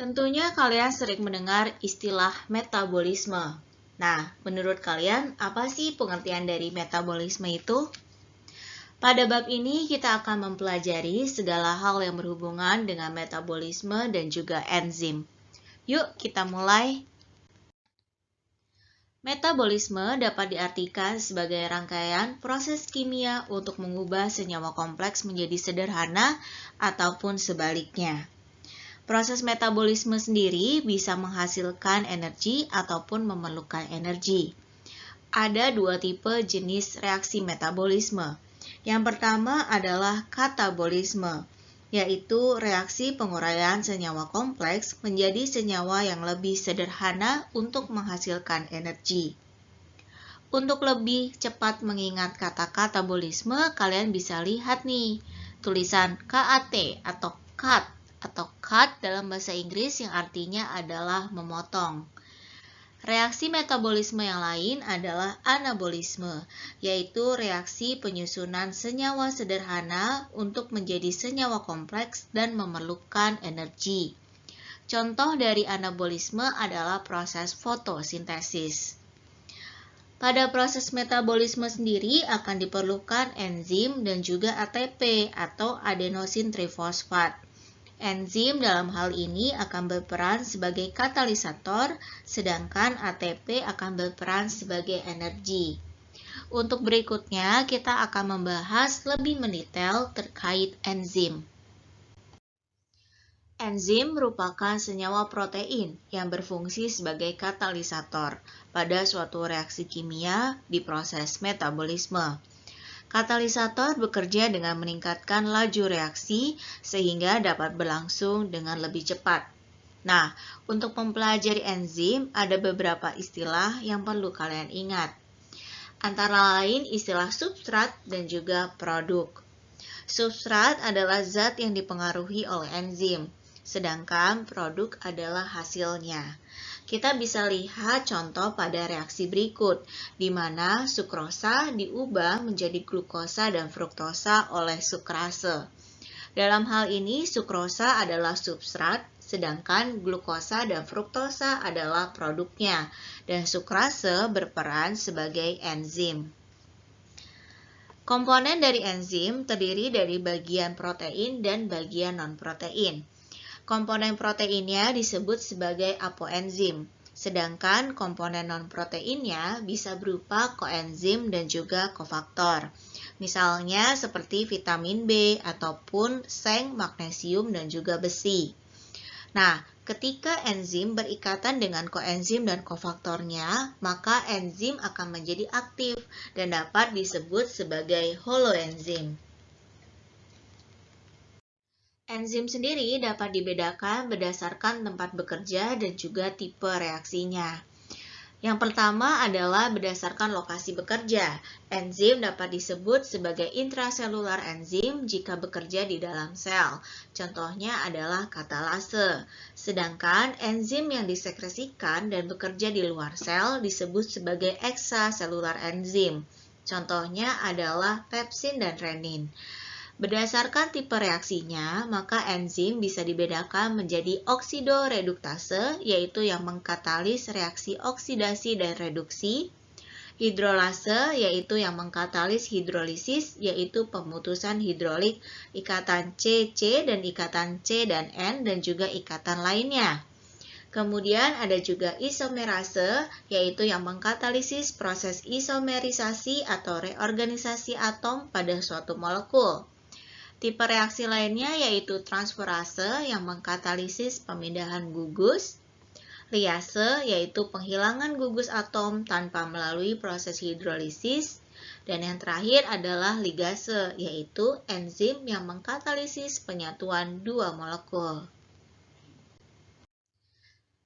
Tentunya kalian sering mendengar istilah metabolisme. Nah, menurut kalian apa sih pengertian dari metabolisme itu? Pada bab ini kita akan mempelajari segala hal yang berhubungan dengan metabolisme dan juga enzim. Yuk kita mulai. Metabolisme dapat diartikan sebagai rangkaian proses kimia untuk mengubah senyawa kompleks menjadi sederhana ataupun sebaliknya. Proses metabolisme sendiri bisa menghasilkan energi ataupun memerlukan energi. Ada dua tipe jenis reaksi metabolisme. Yang pertama adalah katabolisme, yaitu reaksi penguraian senyawa kompleks menjadi senyawa yang lebih sederhana untuk menghasilkan energi. Untuk lebih cepat mengingat kata katabolisme, kalian bisa lihat nih, tulisan KAT atau cut dalam bahasa Inggris yang artinya adalah memotong. Reaksi metabolisme yang lain adalah anabolisme, yaitu reaksi penyusunan senyawa sederhana untuk menjadi senyawa kompleks dan memerlukan energi. Contoh dari anabolisme adalah proses fotosintesis. Pada proses metabolisme sendiri akan diperlukan enzim dan juga ATP atau adenosin trifosfat. Enzim dalam hal ini akan berperan sebagai katalisator, sedangkan ATP akan berperan sebagai energi. Untuk berikutnya, kita akan membahas lebih mendetail terkait enzim. Enzim merupakan senyawa protein yang berfungsi sebagai katalisator pada suatu reaksi kimia di proses metabolisme. Katalisator bekerja dengan meningkatkan laju reaksi sehingga dapat berlangsung dengan lebih cepat. Nah, untuk mempelajari enzim ada beberapa istilah yang perlu kalian ingat. Antara lain istilah substrat dan juga produk. Substrat adalah zat yang dipengaruhi oleh enzim, sedangkan produk adalah hasilnya. Kita bisa lihat contoh pada reaksi berikut, di mana sukrosa diubah menjadi glukosa dan fruktosa oleh sukrase. Dalam hal ini, sukrosa adalah substrat, sedangkan glukosa dan fruktosa adalah produknya, dan sukrase berperan sebagai enzim. Komponen dari enzim terdiri dari bagian protein dan bagian non-protein. Komponen proteinnya disebut sebagai apoenzim, sedangkan komponen non-proteinnya bisa berupa koenzim dan juga kofaktor. Misalnya seperti vitamin B ataupun seng, magnesium, dan juga besi. Nah, ketika enzim berikatan dengan koenzim dan kofaktornya, maka enzim akan menjadi aktif dan dapat disebut sebagai holoenzim. Enzim sendiri dapat dibedakan berdasarkan tempat bekerja dan juga tipe reaksinya. Yang pertama adalah berdasarkan lokasi bekerja. Enzim dapat disebut sebagai intraselular enzim jika bekerja di dalam sel. Contohnya adalah katalase. Sedangkan enzim yang disekresikan dan bekerja di luar sel disebut sebagai ekstraselular enzim. Contohnya adalah pepsin dan renin. Berdasarkan tipe reaksinya, maka enzim bisa dibedakan menjadi oksidoreduktase, yaitu yang mengkatalis reaksi oksidasi dan reduksi, hidrolase, yaitu yang mengkatalis hidrolisis, yaitu pemutusan hidrolik, ikatan C dan ikatan C dan N, dan juga ikatan lainnya. Kemudian ada juga isomerase, yaitu yang mengkatalisis proses isomerisasi atau reorganisasi atom pada suatu molekul. Tipe reaksi lainnya yaitu transferase yang mengkatalisis pemindahan gugus, liase yaitu penghilangan gugus atom tanpa melalui proses hidrolisis, dan yang terakhir adalah ligase yaitu enzim yang mengkatalisis penyatuan dua molekul.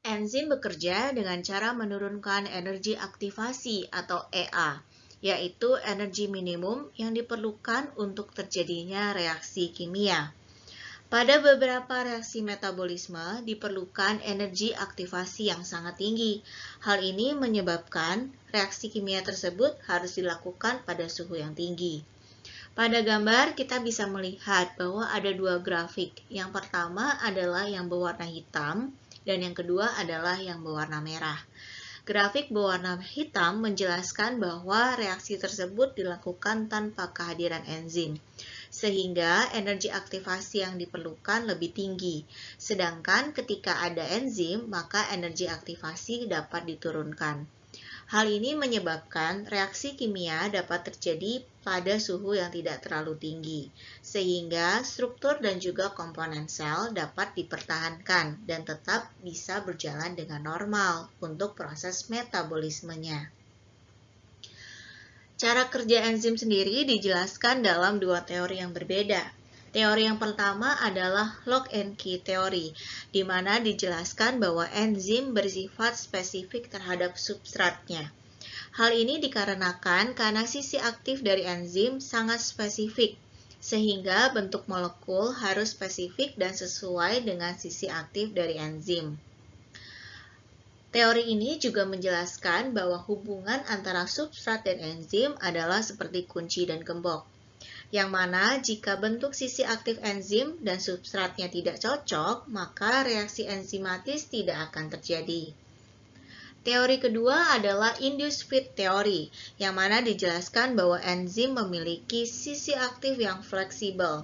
Enzim bekerja dengan cara menurunkan energi aktivasi atau EA, yaitu energi minimum yang diperlukan untuk terjadinya reaksi kimia. Pada beberapa reaksi metabolisme diperlukan energi aktivasi yang sangat tinggi. Hal ini menyebabkan reaksi kimia tersebut harus dilakukan pada suhu yang tinggi. Pada gambar kita bisa melihat bahwa ada dua grafik. Yang pertama adalah yang berwarna hitam dan yang kedua adalah yang berwarna merah. Grafik berwarna hitam menjelaskan bahwa reaksi tersebut dilakukan tanpa kehadiran enzim, sehingga energi aktivasi yang diperlukan lebih tinggi. Sedangkan ketika ada enzim, maka energi aktivasi dapat diturunkan. Hal ini menyebabkan reaksi kimia dapat terjadi pada suhu yang tidak terlalu tinggi, sehingga struktur dan juga komponen sel dapat dipertahankan dan tetap bisa berjalan dengan normal untuk proses metabolismenya. Cara kerja enzim sendiri dijelaskan dalam dua teori yang berbeda. Teori yang pertama adalah lock and key teori, di mana dijelaskan bahwa enzim bersifat spesifik terhadap substratnya. Hal ini dikarenakan karena sisi aktif dari enzim sangat spesifik, sehingga bentuk molekul harus spesifik dan sesuai dengan sisi aktif dari enzim. Teori ini juga menjelaskan bahwa hubungan antara substrat dan enzim adalah seperti kunci dan gembok, yang mana jika bentuk sisi aktif enzim dan substratnya tidak cocok, maka reaksi enzimatis tidak akan terjadi. Teori kedua adalah induced fit teori, yang mana dijelaskan bahwa enzim memiliki sisi aktif yang fleksibel.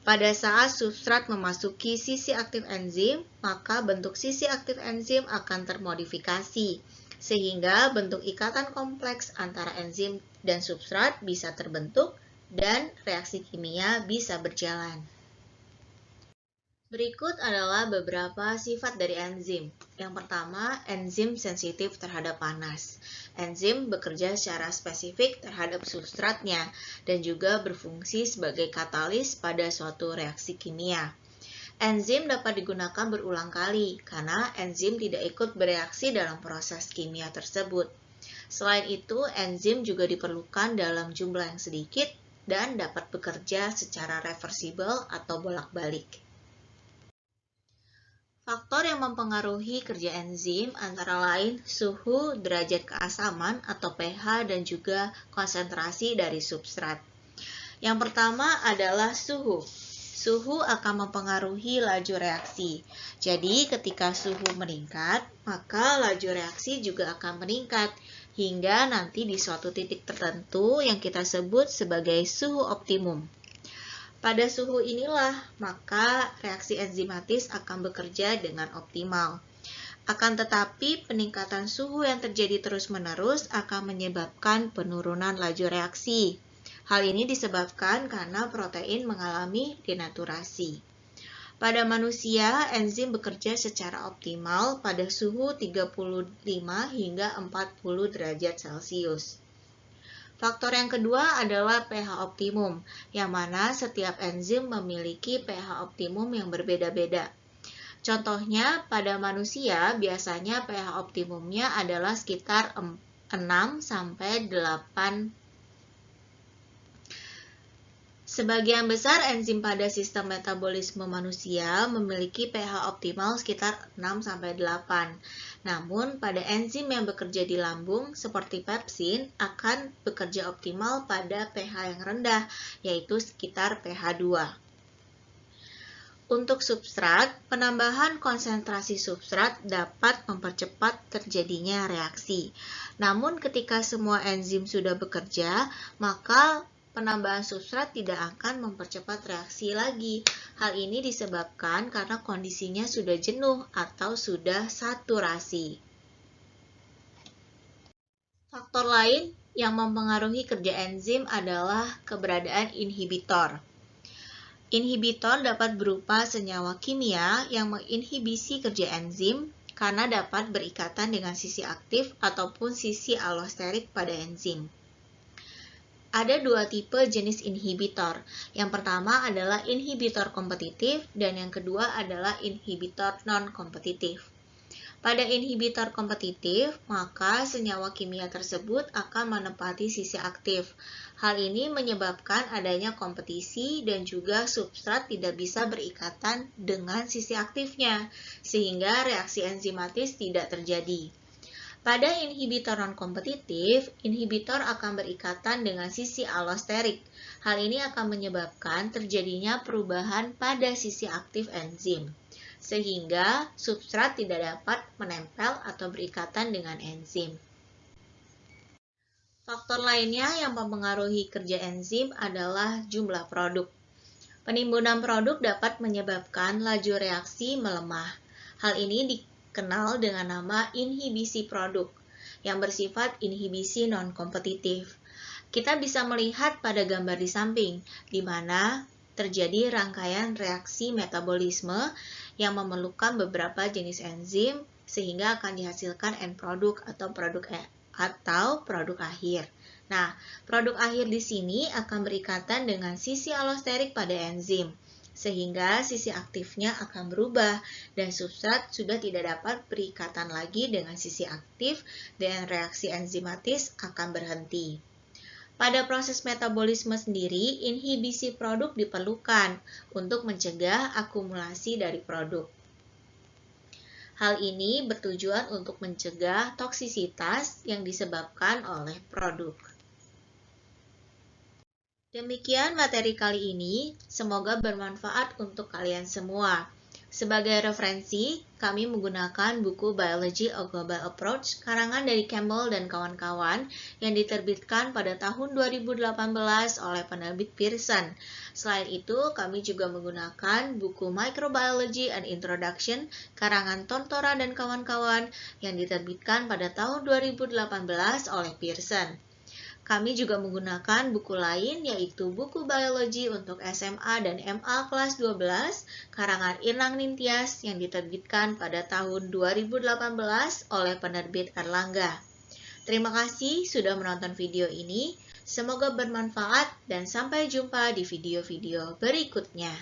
Pada saat substrat memasuki sisi aktif enzim, maka bentuk sisi aktif enzim akan termodifikasi, sehingga bentuk ikatan kompleks antara enzim dan substrat bisa terbentuk dan reaksi kimia bisa berjalan. Berikut adalah beberapa sifat dari enzim. Yang pertama, enzim sensitif terhadap panas. Enzim bekerja secara spesifik terhadap substratnya dan juga berfungsi sebagai katalis pada suatu reaksi kimia. Enzim dapat digunakan berulang kali karena enzim tidak ikut bereaksi dalam proses kimia tersebut. Selain itu, enzim juga diperlukan dalam jumlah yang sedikit dan dapat bekerja secara reversibel atau bolak-balik. Faktor yang mempengaruhi kerja enzim antara lain suhu, derajat keasaman atau pH, dan juga konsentrasi dari substrat. Yang pertama adalah suhu. Suhu akan mempengaruhi laju reaksi. Jadi ketika suhu meningkat, maka laju reaksi juga akan meningkat hingga nanti di suatu titik tertentu yang kita sebut sebagai suhu optimum. Pada suhu inilah, maka reaksi enzimatis akan bekerja dengan optimal. Akan tetapi, peningkatan suhu yang terjadi terus-menerus akan menyebabkan penurunan laju reaksi. Hal ini disebabkan karena protein mengalami denaturasi. Pada manusia, enzim bekerja secara optimal pada suhu 35 hingga 40 derajat Celcius. Faktor yang kedua adalah pH optimum, yang mana setiap enzim memiliki pH optimum yang berbeda-beda. Contohnya, pada manusia biasanya pH optimumnya adalah sekitar 6-8. Sebagian besar enzim pada sistem metabolisme manusia memiliki pH optimal sekitar 6-8. Namun, pada enzim yang bekerja di lambung seperti pepsin akan bekerja optimal pada pH yang rendah, yaitu sekitar pH 2. Untuk substrat, penambahan konsentrasi substrat dapat mempercepat terjadinya reaksi. Namun, ketika semua enzim sudah bekerja, maka penambahan substrat tidak akan mempercepat reaksi lagi. Hal ini disebabkan karena kondisinya sudah jenuh atau sudah saturasi. Faktor lain yang mempengaruhi kerja enzim adalah keberadaan inhibitor. Inhibitor dapat berupa senyawa kimia yang menginhibisi kerja enzim karena dapat berikatan dengan sisi aktif ataupun sisi allosterik pada enzim. Ada dua tipe jenis inhibitor. Yang pertama adalah inhibitor kompetitif dan yang kedua adalah inhibitor non-kompetitif. Pada inhibitor kompetitif, maka senyawa kimia tersebut akan menempati sisi aktif. Hal ini menyebabkan adanya kompetisi dan juga substrat tidak bisa berikatan dengan sisi aktifnya, sehingga reaksi enzimatis tidak terjadi. Pada inhibitor non-kompetitif, inhibitor akan berikatan dengan sisi allosterik. Hal ini akan menyebabkan terjadinya perubahan pada sisi aktif enzim, sehingga substrat tidak dapat menempel atau berikatan dengan enzim. Faktor lainnya yang mempengaruhi kerja enzim adalah jumlah produk. Penimbunan produk dapat menyebabkan laju reaksi melemah. Hal ini dikenal dengan nama inhibisi produk, yang bersifat inhibisi non-kompetitif. Kita bisa melihat pada gambar di samping, di mana terjadi rangkaian reaksi metabolisme yang memerlukan beberapa jenis enzim, sehingga akan dihasilkan end produk atau produk akhir. Nah, produk akhir di sini akan berikatan dengan sisi allosterik pada enzim, sehingga sisi aktifnya akan berubah dan substrat sudah tidak dapat berikatan lagi dengan sisi aktif dan reaksi enzimatis akan berhenti. Pada proses metabolisme sendiri, inhibisi produk diperlukan untuk mencegah akumulasi dari produk. Hal ini bertujuan untuk mencegah toksisitas yang disebabkan oleh produk. Demikian materi kali ini, semoga bermanfaat untuk kalian semua. Sebagai referensi, kami menggunakan buku Biology A Global Approach karangan dari Campbell dan kawan-kawan yang diterbitkan pada tahun 2018 oleh penerbit Pearson. Selain itu, kami juga menggunakan buku Microbiology and Introduction karangan Tontora dan kawan-kawan yang diterbitkan pada tahun 2018 oleh Pearson. Kami juga menggunakan buku lain yaitu buku biologi untuk SMA dan MA kelas 12 karangan Irlang Nintias yang diterbitkan pada tahun 2018 oleh penerbit Erlangga. Terima kasih sudah menonton video ini. Semoga bermanfaat dan sampai jumpa di video-video berikutnya.